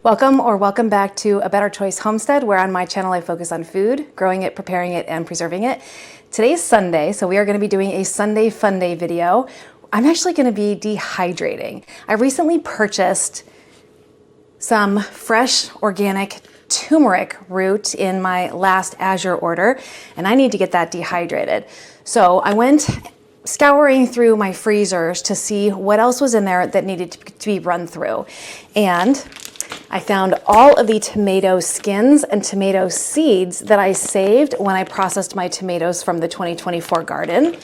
Welcome back to A Better Choice Homestead, where on my channel I focus on food, growing it, preparing it, and preserving it. Today's Sunday, so we are going to be doing a Sunday Funday video. I'm actually going to be dehydrating. I recently purchased some fresh organic turmeric root in my last Azure order, and I need to get that dehydrated. So I went scouring through my freezers to see what else was in there that needed to be run through. And I found all of the tomato skins and tomato seeds that I saved when I processed my tomatoes from the 2024 garden.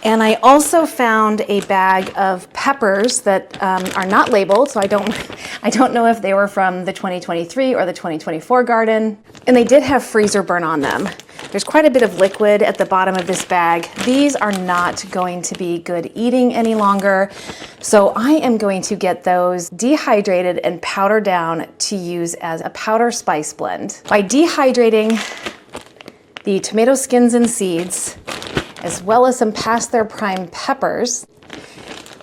And I also found a bag of peppers that are not labeled, so I don't know if they were from the 2023 or the 2024 garden. And they did have freezer burn on them. There's quite a bit of liquid at the bottom of this bag. These are not going to be good eating any longer. So I am going to get those dehydrated and powdered down to use as a powder spice blend. By dehydrating the tomato skins and seeds, as well as some past their prime peppers,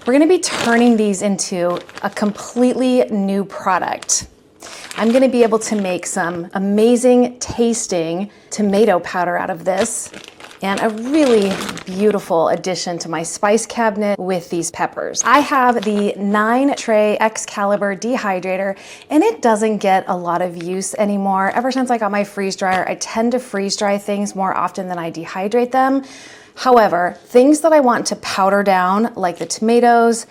we're gonna be turning these into a completely new product. I'm gonna be able to make some amazing tasting tomato powder out of this and a really beautiful addition to my spice cabinet with these peppers. I have the 9-tray Excalibur dehydrator, and it doesn't get a lot of use anymore. Ever since I got my freeze dryer, I tend to freeze dry things more often than I dehydrate them. However, things that I want to powder down, like the tomatoes,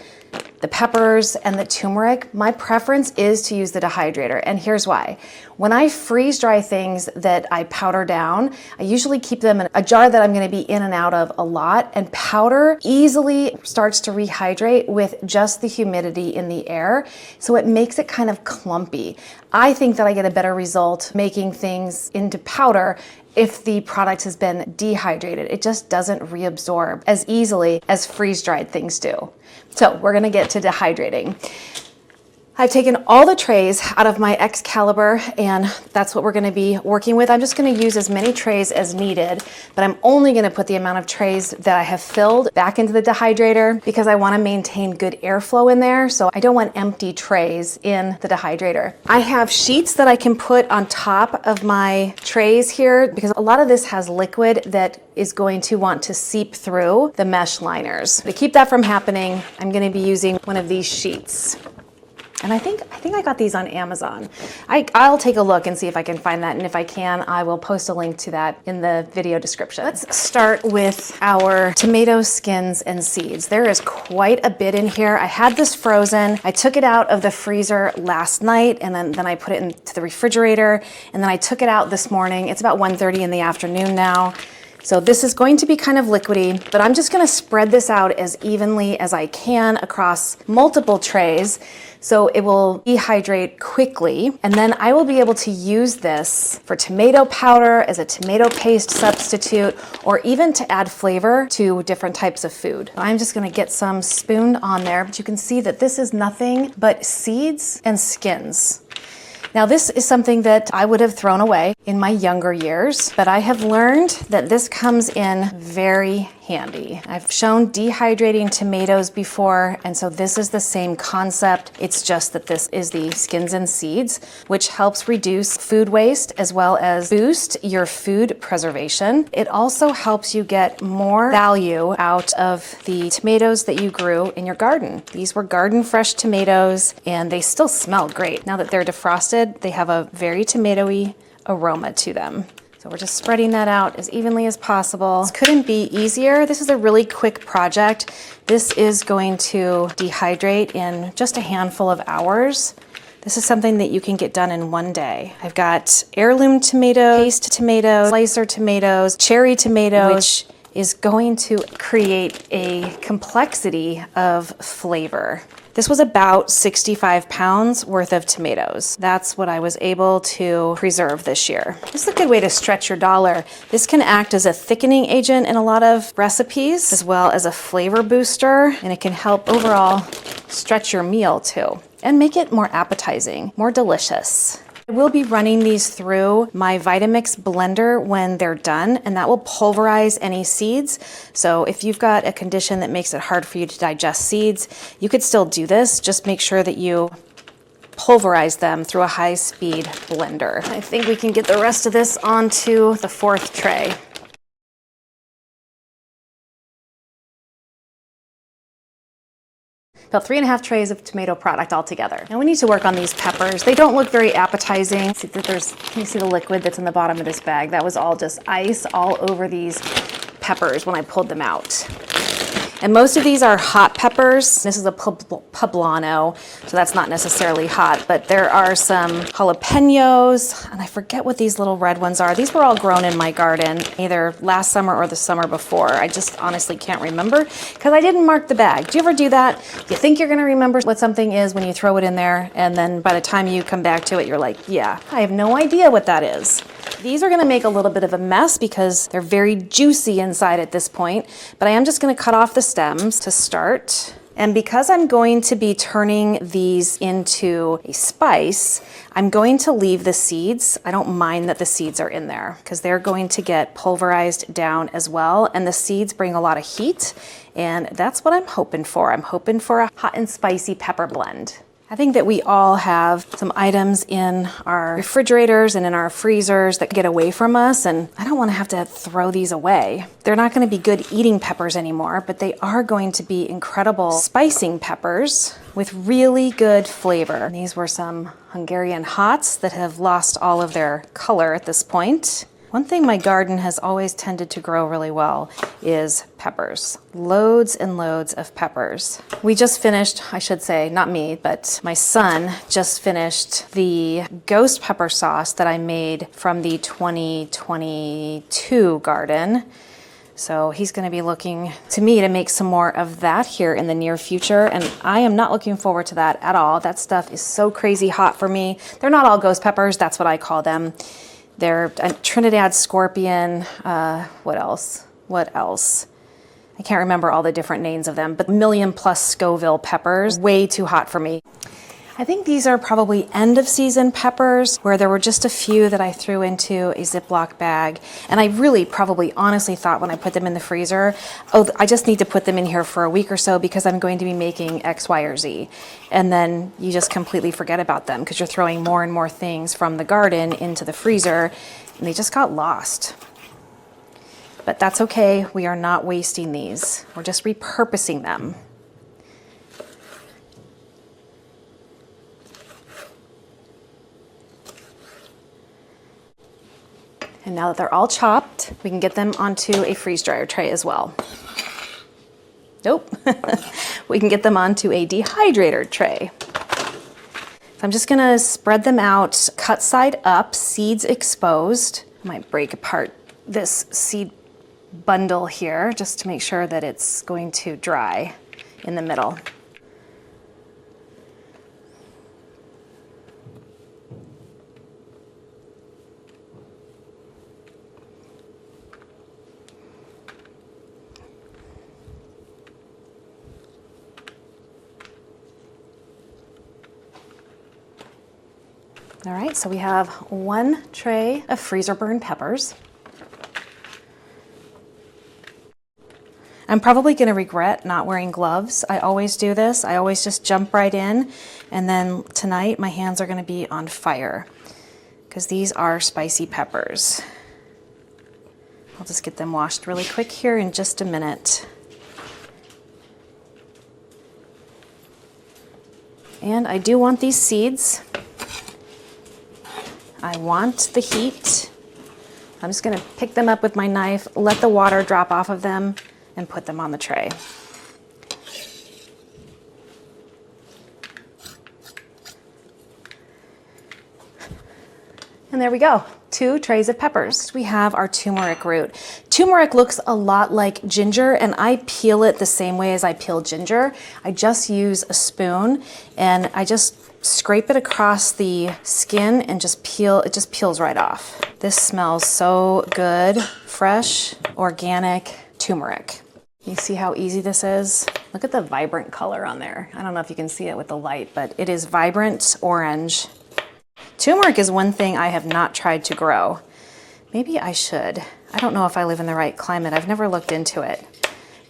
the peppers, and the turmeric, my preference is to use the dehydrator, and here's why. When I freeze dry things that I powder down, I usually keep them in a jar that I'm gonna be in and out of a lot, and powder easily starts to rehydrate with just the humidity in the air, so it makes it kind of clumpy. I think that I get a better result making things into powder if the product has been dehydrated. It just doesn't reabsorb as easily as freeze-dried things do. So we're gonna get to dehydrating. I've taken all the trays out of my Excalibur, and that's what we're gonna be working with. I'm just gonna use as many trays as needed, but I'm only gonna put the amount of trays that I have filled back into the dehydrator because I wanna maintain good airflow in there, so I don't want empty trays in the dehydrator. I have sheets that I can put on top of my trays here because a lot of this has liquid that is going to want to seep through the mesh liners. To keep that from happening, I'm gonna be using one of these sheets. And I think I got these on Amazon. I'll take a look and see if I can find that, and if I can, I will post a link to that in the video description. Let's start with our tomato skins and seeds. There is quite a bit in here. I had this frozen. I took it out of the freezer last night, and then I put it into the refrigerator, and then I took it out this morning. It's about 1:30 in the afternoon now. So this is going to be kind of liquidy, but I'm just gonna spread this out as evenly as I can across multiple trays so it will dehydrate quickly. And then I will be able to use this for tomato powder, as a tomato paste substitute, or even to add flavor to different types of food. I'm just gonna get some spooned on there, but you can see that this is nothing but seeds and skins. Now this is something that I would have thrown away in my younger years, but I have learned that this comes in very handy. I've shown dehydrating tomatoes before, and so this is the same concept. It's just that this is the skins and seeds, which helps reduce food waste as well as boost your food preservation. It also helps you get more value out of the tomatoes that you grew in your garden. These were garden fresh tomatoes, and they still smell great. Now that they're defrosted, they have a very tomatoey aroma to them. So we're just spreading that out as evenly as possible. This couldn't be easier. This is a really quick project. This is going to dehydrate in just a handful of hours. This is something that you can get done in one day. I've got heirloom tomatoes, paste tomatoes, slicer tomatoes, cherry tomatoes, which is going to create a complexity of flavor. This was about 65 pounds worth of tomatoes. That's what I was able to preserve this year. This is a good way to stretch your dollar. This can act as a thickening agent in a lot of recipes, as well as a flavor booster, and it can help overall stretch your meal too, and make it more appetizing, more delicious. I will be running these through my Vitamix blender when they're done, and that will pulverize any seeds. So if you've got a condition that makes it hard for you to digest seeds, you could still do this. Just make sure that you pulverize them through a high-speed blender. I think we can get the rest of this onto the 4th tray. About 3.5 trays of tomato product altogether. Now we need to work on these peppers. They don't look very appetizing. See that can you see the liquid that's in the bottom of this bag? That was all just ice all over these peppers when I pulled them out. And most of these are hot peppers. This is a poblano, so that's not necessarily hot, but there are some jalapenos, and I forget what these little red ones are. These were all grown in my garden, either last summer or the summer before. I just honestly can't remember because I didn't mark the bag. Do you ever do that? You think you're gonna remember what something is when you throw it in there, and then by the time you come back to it, you're like, yeah, I have no idea what that is. These are gonna make a little bit of a mess because they're very juicy inside at this point, but I am just gonna cut off the stems to start. And because I'm going to be turning these into a spice, I'm going to leave the seeds. I don't mind that the seeds are in there because they're going to get pulverized down as well. And the seeds bring a lot of heat, and that's what I'm hoping for. I'm hoping for a hot and spicy pepper blend. I think that we all have some items in our refrigerators and in our freezers that get away from us, and I don't want to have to throw these away. They're not going to be good eating peppers anymore, but they are going to be incredible spicing peppers with really good flavor. And these were some Hungarian hots that have lost all of their color at this point. One thing my garden has always tended to grow really well is peppers. Loads and loads of peppers. We just finished, I should say, not me, but my son just finished the ghost pepper sauce that I made from the 2022 garden. So he's gonna be looking to me to make some more of that here in the near future, and I am not looking forward to that at all. That stuff is so crazy hot for me. They're not all ghost peppers, that's what I call them. They're a Trinidad scorpion, what else? I can't remember all the different names of them, but 1,000,000+ Scoville peppers, way too hot for me. I think these are probably end of season peppers where there were just a few that I threw into a Ziploc bag. And I really probably honestly thought when I put them in the freezer, oh, I just need to put them in here for a week or so because I'm going to be making X, Y, or Z. And then you just completely forget about them because you're throwing more and more things from the garden into the freezer and they just got lost. But that's okay, we are not wasting these. We're just repurposing them. And now that they're all chopped, we can get them onto a freeze dryer tray as well. Nope. We can get them onto a dehydrator tray. So I'm just gonna spread them out, cut side up, seeds exposed. I might break apart this seed bundle here just to make sure that it's going to dry in the middle. All right, so we have 1 tray of freezer burn peppers. I'm probably gonna regret not wearing gloves. I always do this. I always just jump right in, and then tonight my hands are gonna be on fire because these are spicy peppers. I'll just get them washed really quick here in just a minute. And I do want these seeds. I want the heat. I'm just gonna pick them up with my knife, let the water drop off of them, and put them on the tray. And there we go, 2 trays of peppers. We have our turmeric root. Turmeric looks a lot like ginger, and I peel it the same way as I peel ginger. I just use a spoon, and I just scrape it across the skin and just peel, it just peels right off. This smells so good, fresh, organic turmeric. You see how easy this is? Look at the vibrant color on there. I don't know if you can see it with the light, but it is vibrant orange. Turmeric is one thing I have not tried to grow. Maybe I should. I don't know if I live in the right climate. I've never looked into it,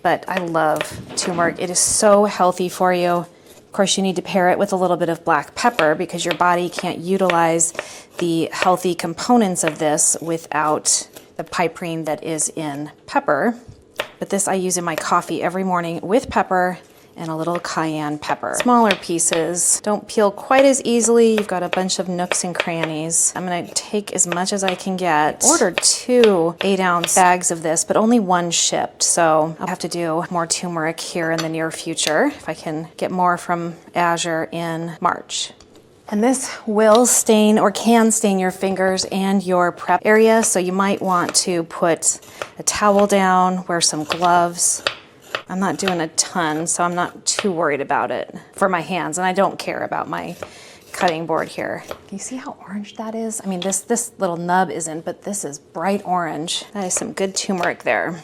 but I love turmeric. It is so healthy for you. Of course, you need to pair it with a little bit of black pepper because your body can't utilize the healthy components of this without the piperine that is in pepper. But this I use in my coffee every morning with pepper and a little cayenne pepper. Smaller pieces don't peel quite as easily. You've got a bunch of nooks and crannies. I'm gonna take as much as I can get. Ordered 2 8-ounce bags of this, but only 1 shipped. So I'll have to do more turmeric here in the near future if I can get more from Azure in March. And this will stain or can stain your fingers and your prep area. So you might want to put a towel down, wear some gloves. I'm not doing a ton, so I'm not too worried about it for my hands, and I don't care about my cutting board here. Can you see how orange that is? I mean, this little nub isn't, but this is bright orange. That is some good turmeric there.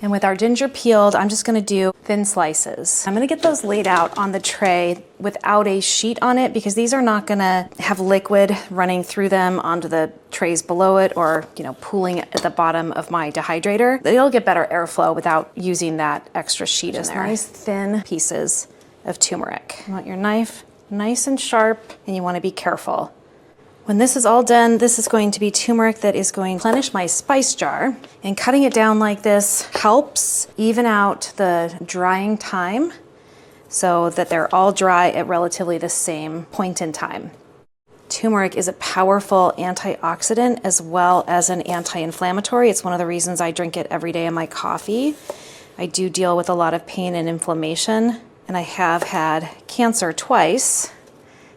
And with our ginger peeled, I'm just gonna do thin slices. I'm gonna get those laid out on the tray without a sheet on it because these are not gonna have liquid running through them onto the trays below it or, you know, pooling at the bottom of my dehydrator. It'll get better airflow without using that extra sheet in there. Nice thin pieces of turmeric. You want your knife nice and sharp, and you wanna be careful. When this is all done, this is going to be turmeric that is going to replenish my spice jar. And cutting it down like this helps even out the drying time so that they're all dry at relatively the same point in time. Turmeric is a powerful antioxidant as well as an anti-inflammatory. It's one of the reasons I drink it every day in my coffee. I do deal with a lot of pain and inflammation, and I have had cancer twice.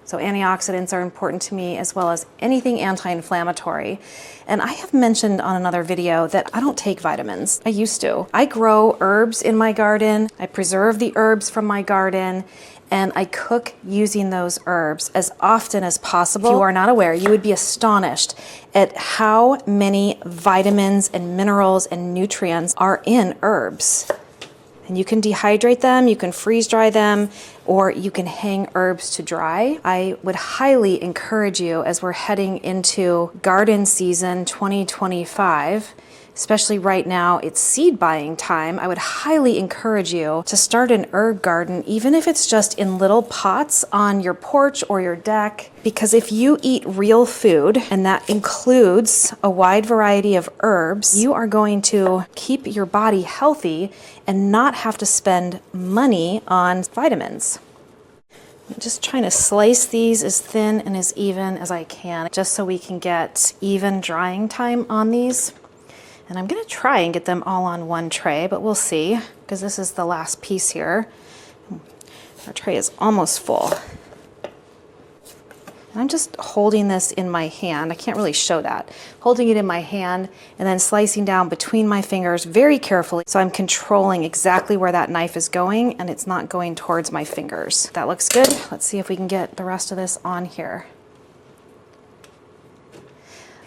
So antioxidants are important to me as well as anything anti-inflammatory. And I have mentioned on another video that I don't take vitamins. I used to. I grow herbs in my garden. I preserve the herbs from my garden, and I cook using those herbs as often as possible. If you are not aware, you would be astonished at how many vitamins and minerals and nutrients are in herbs. And you can dehydrate them, you can freeze dry them, or you can hang herbs to dry. I would highly encourage you, as we're heading into garden season 2025, especially right now, it's seed buying time. I would highly encourage you to start an herb garden, even if it's just in little pots on your porch or your deck. Because if you eat real food, and that includes a wide variety of herbs, you are going to keep your body healthy and not have to spend money on vitamins. I'm just trying to slice these as thin and as even as I can, just so we can get even drying time on these. And I'm gonna try and get them all on one tray, but we'll see, because this is the last piece here. Our tray is almost full. And I'm just holding this in my hand. I can't really show that. Holding it in my hand and then slicing down between my fingers very carefully. So I'm controlling exactly where that knife is going and it's not going towards my fingers. That looks good. Let's see if we can get the rest of this on here.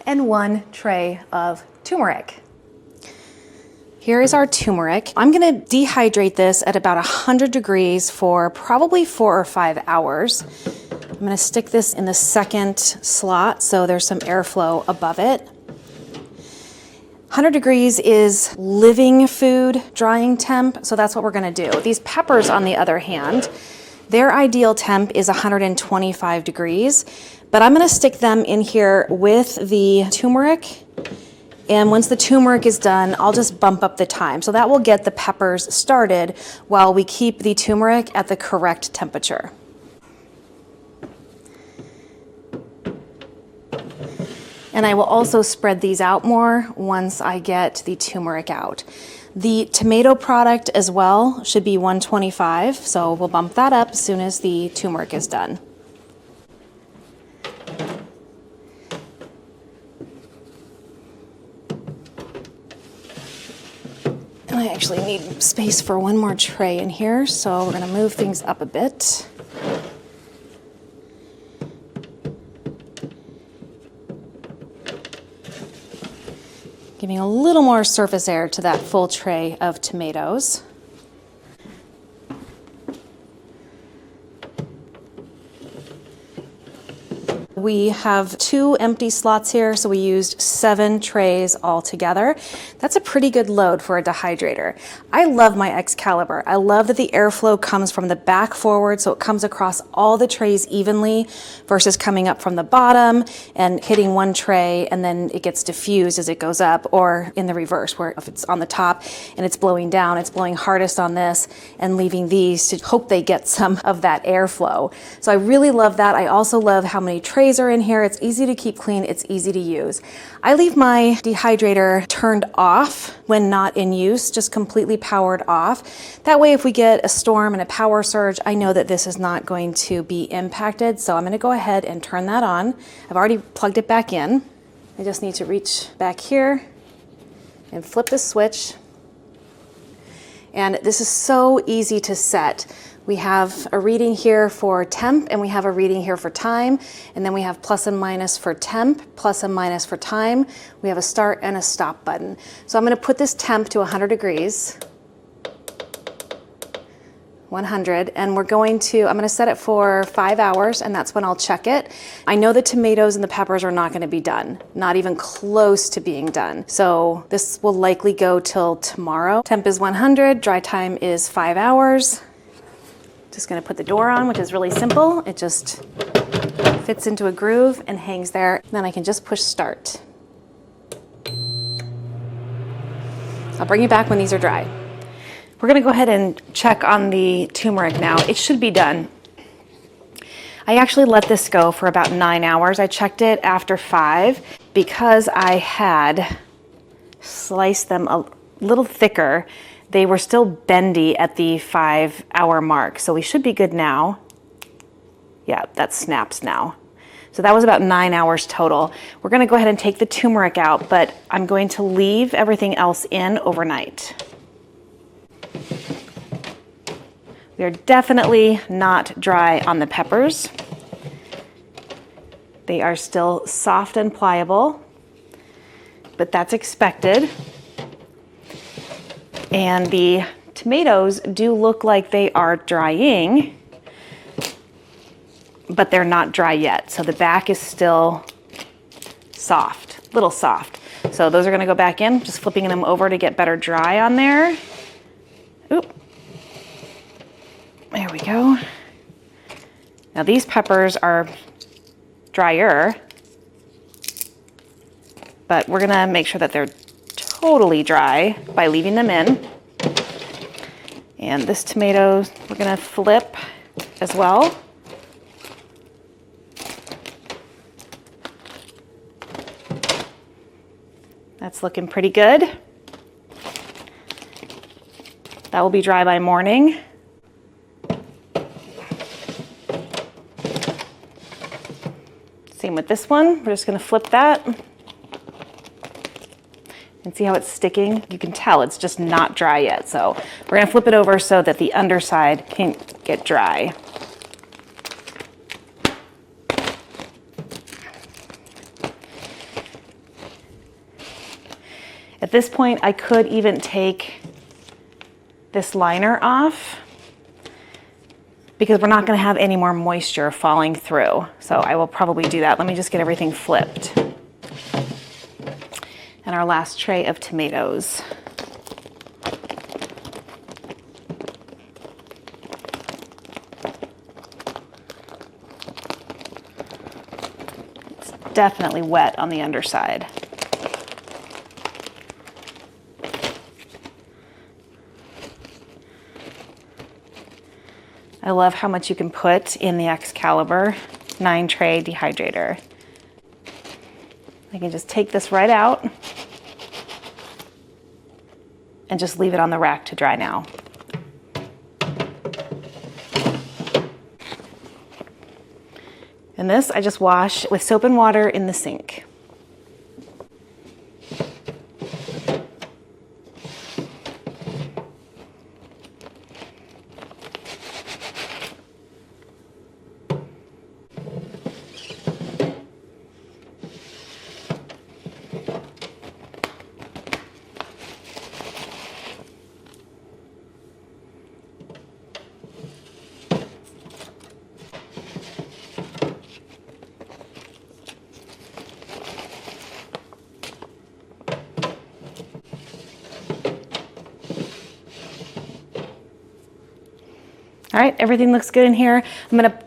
And one tray of turmeric. Here is our turmeric. I'm gonna dehydrate this at about 100 degrees for probably 4 or 5 hours. I'm gonna stick this in the second slot so there's some airflow above it. 100 degrees is living food drying temp, so that's what we're gonna do. These peppers, on the other hand, their ideal temp is 125 degrees, but I'm gonna stick them in here with the turmeric. And once the turmeric is done, I'll just bump up the time. So that will get the peppers started while we keep the turmeric at the correct temperature. And I will also spread these out more once I get the turmeric out. The tomato product as well should be 125, so we'll bump that up as soon as the turmeric is done. And I actually need space for one more tray in here, so we're gonna move things up a bit. Giving a little more surface area to that full tray of tomatoes. We have 2 empty slots here, so we used 7 trays altogether. That's a pretty good load for a dehydrator. I love my Excalibur. I love that the airflow comes from the back forward, so it comes across all the trays evenly versus coming up from the bottom and hitting one tray and then it gets diffused as it goes up, or in the reverse, where if it's on the top and it's blowing down, it's blowing hardest on this and leaving these to hope they get some of that airflow. So I really love that. I also love how many trays are in here. It's easy to keep clean, it's easy to use. I leave my dehydrator turned off when not in use, just completely powered off. That way if we get a storm and a power surge, I know that this is not going to be impacted. So I'm gonna go ahead and turn that on. I've already plugged it back in. I just need to reach back here and flip the switch. And this is so easy to set. We have a reading here for temp and we have a reading here for time. And then we have plus and minus for temp, plus and minus for time. We have a start and a stop button. So I'm gonna put this temp to 100 degrees. 100, and I'm gonna set it for 5 hours, and that's when I'll check it. I know the tomatoes and the peppers are not gonna be done, not even close to being done. So this will likely go till tomorrow. Temp is 100, dry time is 5 hours. Just gonna put the door on, which is really simple. It just fits into a groove and hangs there. Then I can just push start. I'll bring you back when these are dry. We're gonna go ahead and check on the turmeric now. It should be done. I actually let this go for about 9 hours. I checked it after 5 because I had sliced them a little thicker. They were still bendy at the 5 hour mark, so we should be good now. Yeah, that snaps now. So that was about 9 hours total. We're gonna go ahead and take the turmeric out, but I'm going to leave everything else in overnight. We are definitely not dry on the peppers. They are still soft and pliable, but that's expected. And the tomatoes do look like they are drying, but they're not dry yet. So the back is still soft, little soft. So those are gonna go back in, just flipping them over to get better dry on there. Oop. There we go. Now these peppers are drier, but we're gonna make sure that they're totally dry by leaving them in. And this tomato, we're gonna flip as well. That's looking pretty good. That will be dry by morning. Same with this one. We're just gonna flip that and see how it's sticking. You can tell it's just not dry yet. So we're gonna flip it over so that the underside can get dry. At this point, I could even take this liner off because we're not gonna have any more moisture falling through. So I will probably do that. Let me just get everything flipped. And our last tray of tomatoes. It's definitely wet on the underside. I love how much you can put in the Excalibur 9-tray dehydrator. I can just take this right out and just leave it on the rack to dry now. And this I just wash with soap and water in the sink. All right, everything looks good in here. I'm gonna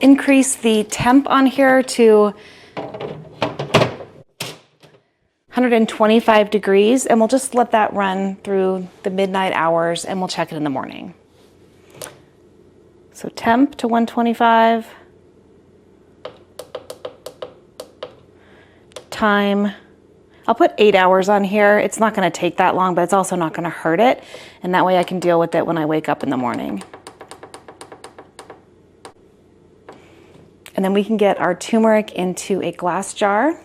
increase the temp on here to 125 degrees, and we'll just let that run through the midnight hours, and we'll check it in the morning. So temp to 125. Time, I'll put 8 hours on here. It's not gonna take that long, but it's also not gonna hurt it. And that way I can deal with it when I wake up in the morning. And then we can get our turmeric into a glass jar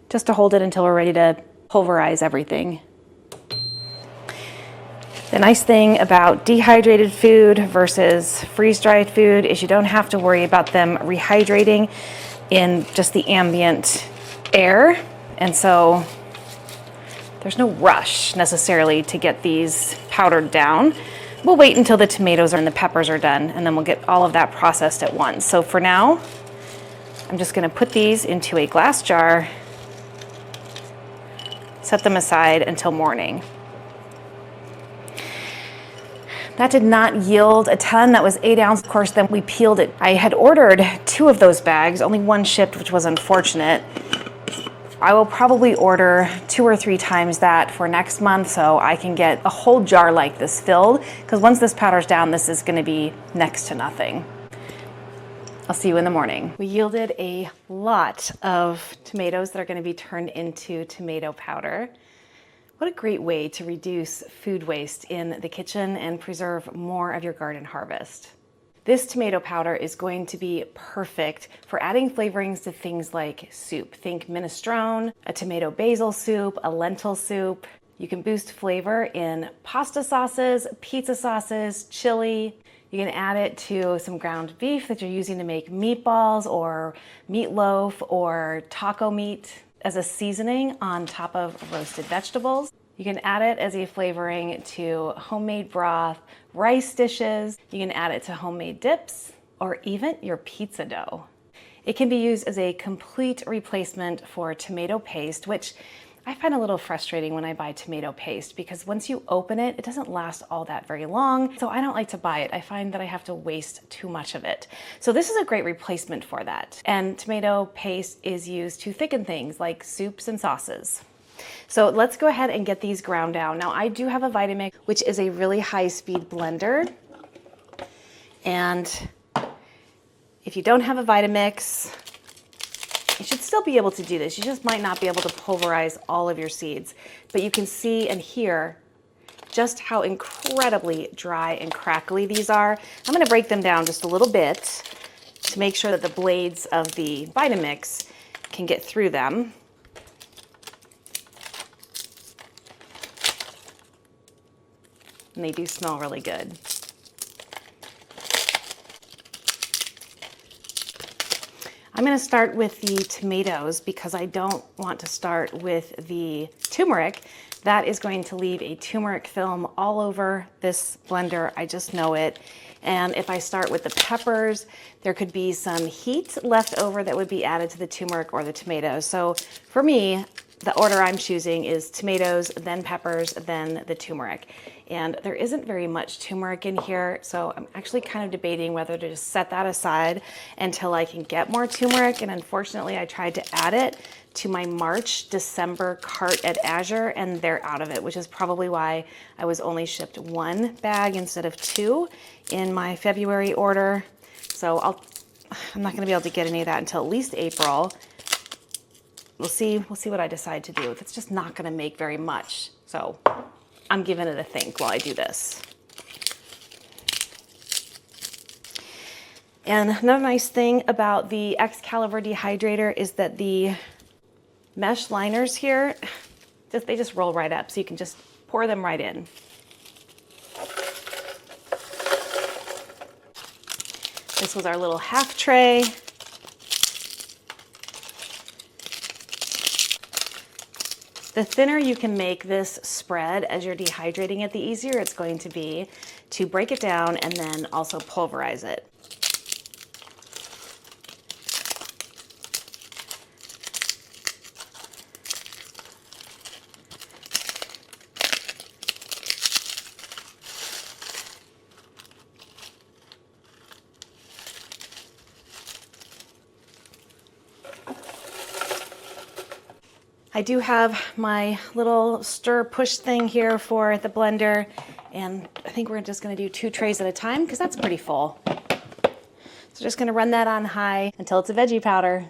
just to hold it until we're ready to pulverize everything. The nice thing about dehydrated food versus freeze-dried food is you don't have to worry about them rehydrating in just the ambient air. And so there's no rush necessarily to get these powdered down. We'll wait until the tomatoes and the peppers are done, and then we'll get all of that processed at once. So for now, I'm just gonna put these into a glass jar, set them aside until morning. That did not yield a ton. That was 8 ounces. Of course, then we peeled it. I had ordered 2 of those bags, only 1 shipped, which was unfortunate. I will probably order 2 or 3 times that for next month so I can get a whole jar like this filled, because once this powder's down, this is gonna be next to nothing. I'll see you in the morning. We yielded a lot of tomatoes that are gonna be turned into tomato powder. What a great way to reduce food waste in the kitchen and preserve more of your garden harvest. This tomato powder is going to be perfect for adding flavorings to things like soup. Think minestrone, a tomato basil soup, a lentil soup. You can boost flavor in pasta sauces, pizza sauces, chili. You can add it to some ground beef that you're using to make meatballs or meatloaf or taco meat as a seasoning on top of roasted vegetables. You can add it as a flavoring to homemade broth, rice dishes. You can add it to homemade dips or even your pizza dough. It can be used as a complete replacement for tomato paste, which I find a little frustrating when I buy tomato paste because once you open it, it doesn't last all that very long. So I don't like to buy it. I find that I have to waste too much of it. So this is a great replacement for that. And tomato paste is used to thicken things like soups and sauces. So let's go ahead and get these ground down. Now I do have a Vitamix, which is a really high-speed blender. And if you don't have a Vitamix, you should still be able to do this. You just might not be able to pulverize all of your seeds, but you can see and hear just how incredibly dry and crackly these are. I'm gonna break them down just a little bit to make sure that the blades of the Vitamix can get through them. And they do smell really good. I'm gonna start with the tomatoes because I don't want to start with the turmeric. That is going to leave a turmeric film all over this blender. I just know it. And if I start with the peppers, there could be some heat left over that would be added to the turmeric or the tomatoes. So for me, the order I'm choosing is tomatoes, then peppers, then the turmeric. And there isn't very much turmeric in here, so I'm actually kind of debating whether to just set that aside until I can get more turmeric. And unfortunately, I tried to add it to my March, December cart at Azure, and they're out of it, which is probably why I was only shipped 1 bag instead of 2 in my February order. So I'm not gonna be able to get any of that until at least April. We'll see what I decide to do. It's just not gonna make very much. So I'm giving it a think while I do this. And another nice thing about the Excalibur dehydrator is that the mesh liners here, they just roll right up, so you can just pour them right in. This was our little half tray. The thinner you can make this spread as you're dehydrating it, the easier it's going to be to break it down and then also pulverize it. I do have my little stir push thing here for the blender, and I think we're just gonna do 2 trays at a time because that's pretty full. So just gonna run that on high until it's a veggie powder.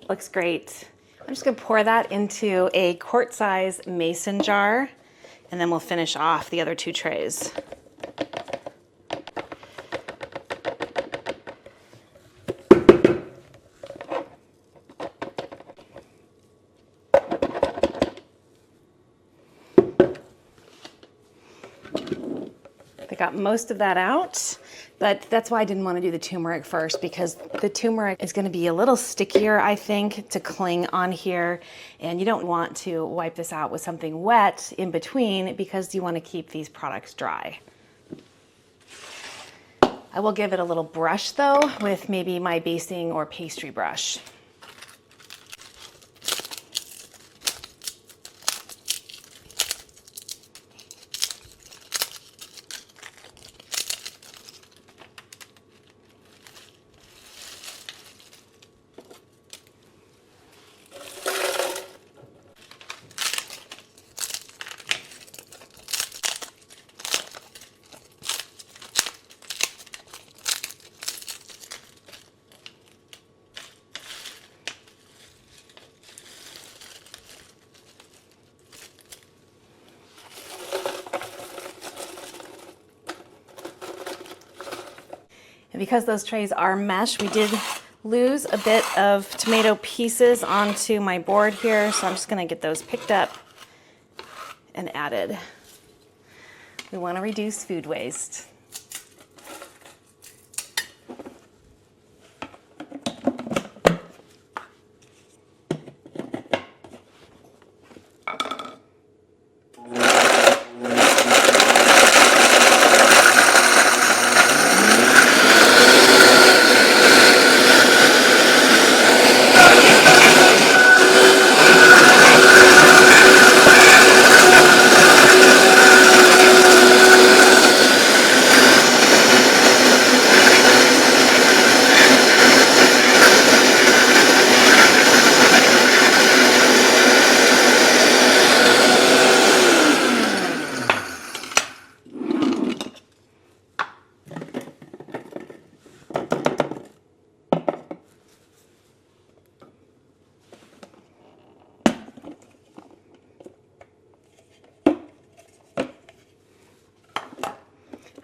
Looks great. I'm just gonna pour that into a quart-size mason jar, and then we'll finish off the other 2 trays. I got most of that out, but that's why I didn't want to do the turmeric first, because the turmeric is going to be a little stickier, I think, to cling on here, and you don't want to wipe this out with something wet in between because you want to keep these products dry. I will give it a little brush though with maybe my basting or pastry brush. And because those trays are mesh, we did lose a bit of tomato pieces onto my board here, so I'm just gonna get those picked up and added. We wanna reduce food waste.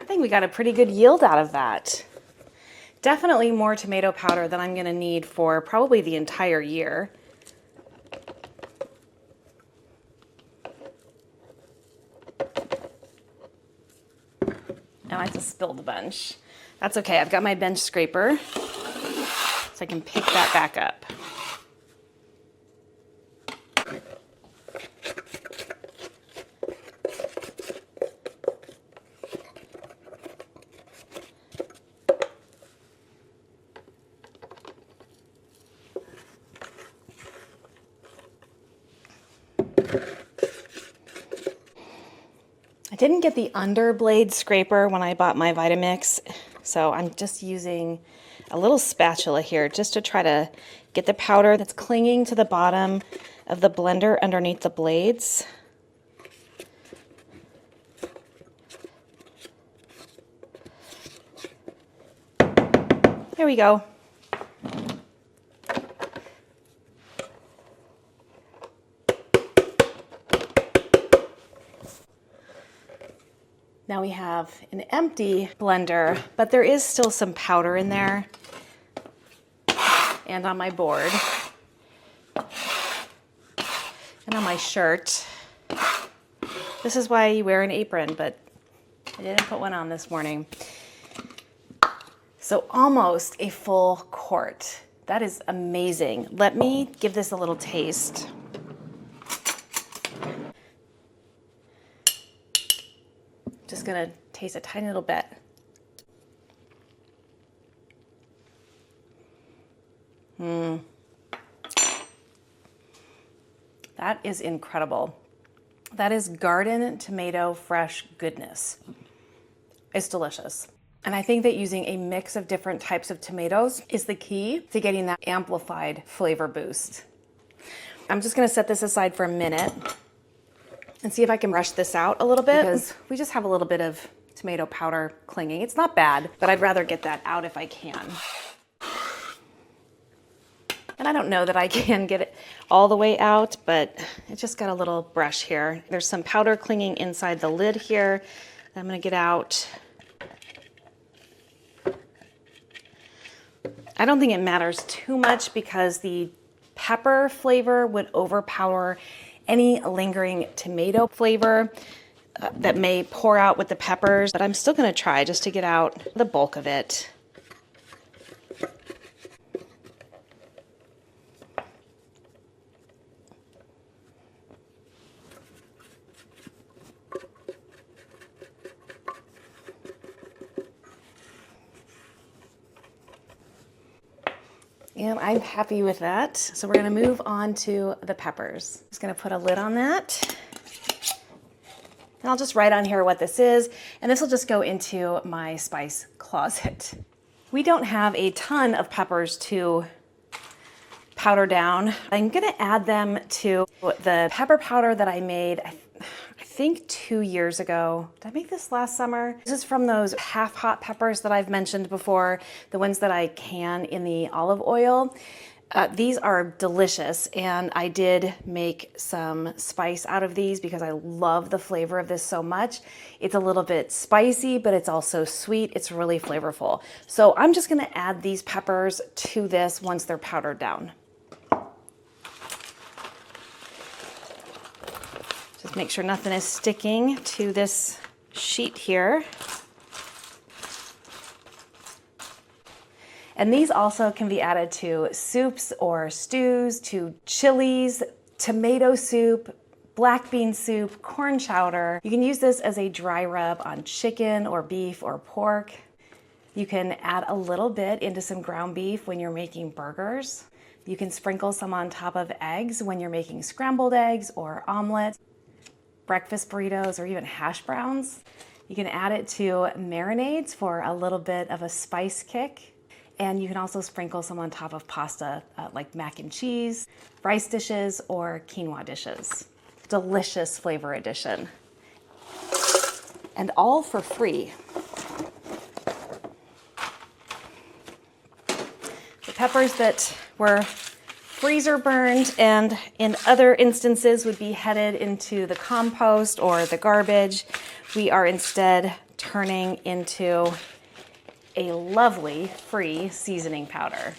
I think we got a pretty good yield out of that. Definitely more tomato powder than I'm gonna need for probably the entire year. And I just spilled a bunch. That's okay, I've got my bench scraper, so I can pick that back up. I didn't get the under blade scraper when I bought my Vitamix, so I'm just using a little spatula here just to try to get the powder that's clinging to the bottom of the blender underneath the blades. There we go. Now we have an empty blender, but there is still some powder in there and on my board and on my shirt. This is why you wear an apron, but I didn't put one on this morning. So almost a full quart. That is amazing. Let me give this a little taste. Just gonna taste a tiny little bit. That is incredible. That is garden tomato fresh goodness. It's delicious. And I think that using a mix of different types of tomatoes is the key to getting that amplified flavor boost. I'm just gonna set this aside for a minute and see if I can brush this out a little bit, because we just have a little bit of tomato powder clinging. It's not bad, but I'd rather get that out if I can. And I don't know that I can get it all the way out, but it just got a little brush here. There's some powder clinging inside the lid here that I'm gonna get out. I don't think it matters too much because the pepper flavor would overpower any lingering tomato flavor that may pour out with the peppers, but I'm still gonna try just to get out the bulk of it. And I'm happy with that. So we're gonna move on to the peppers. Just gonna put a lid on that. And I'll just write on here what this is, and this will just go into my spice closet. We don't have a ton of peppers to powder down. I'm gonna add them to the pepper powder that I made, I think 2 years ago. Did I make this last summer? This is from those half hot peppers that I've mentioned before, the ones that I can in the olive oil. These are delicious, and I did make some spice out of these because I love the flavor of this so much. It's a little bit spicy, but it's also sweet. It's really flavorful. So I'm just gonna add these peppers to this once they're powdered down. Just make sure nothing is sticking to this sheet here. And these also can be added to soups or stews, to chilies, tomato soup, black bean soup, corn chowder. You can use this as a dry rub on chicken or beef or pork. You can add a little bit into some ground beef when you're making burgers. You can sprinkle some on top of eggs when you're making scrambled eggs or omelets, breakfast burritos, or even hash browns. You can add it to marinades for a little bit of a spice kick. And you can also sprinkle some on top of pasta, like mac and cheese, rice dishes, or quinoa dishes. Delicious flavor addition. And all for free. The peppers that were freezer burned and in other instances would be headed into the compost or the garbage, we are instead turning into a lovely free seasoning powder.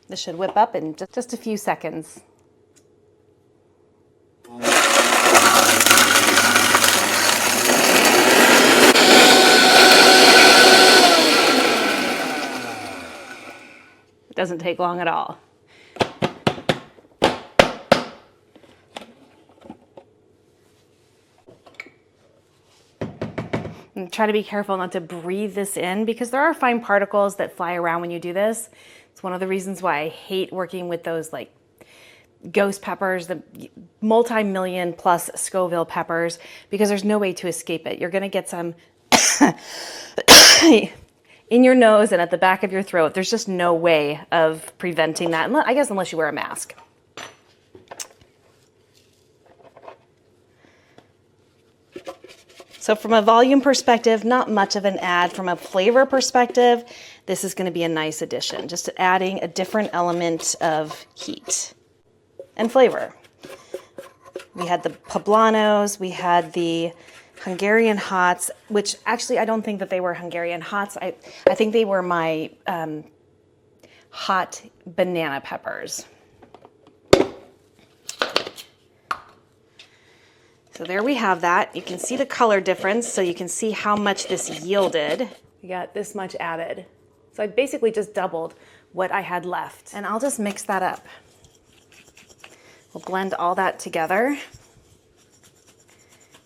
This should whip up in just a few seconds. It doesn't take long at all. And try to be careful not to breathe this in because there are fine particles that fly around when you do this. It's one of the reasons why I hate working with those like ghost peppers, the multi-million plus Scoville peppers, because there's no way to escape it. You're gonna get some in your nose and at the back of your throat. There's just no way of preventing that, I guess, unless you wear a mask. So from a volume perspective, not much of an add. From a flavor perspective, this is going to be a nice addition, just adding a different element of heat and flavor. We had the poblanos, we had the Hungarian hots, which actually I don't think that they were Hungarian hots. I think they were my hot banana peppers. So there we have that. You can see the color difference, so you can see how much this yielded. We got this much added. So I basically just doubled what I had left. And I'll just mix that up. We'll blend all that together.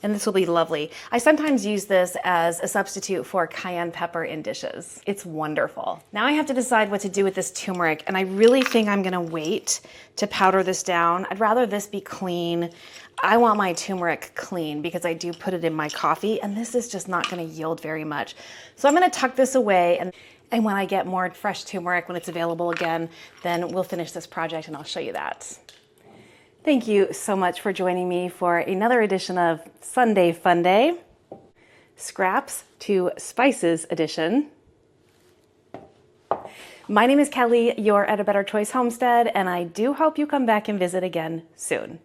And this will be lovely. I sometimes use this as a substitute for cayenne pepper in dishes. It's wonderful. Now I have to decide what to do with this turmeric, and I really think I'm gonna wait to powder this down. I'd rather this be clean. I want my turmeric clean because I do put it in my coffee, and this is just not gonna yield very much. So I'm gonna tuck this away, and when I get more fresh turmeric, when it's available again, then we'll finish this project and I'll show you that. Thank you so much for joining me for another edition of Sunday Funday, Scraps to Spices edition. My name is Kelly, you're at A Better Choice Homestead, and I do hope you come back and visit again soon.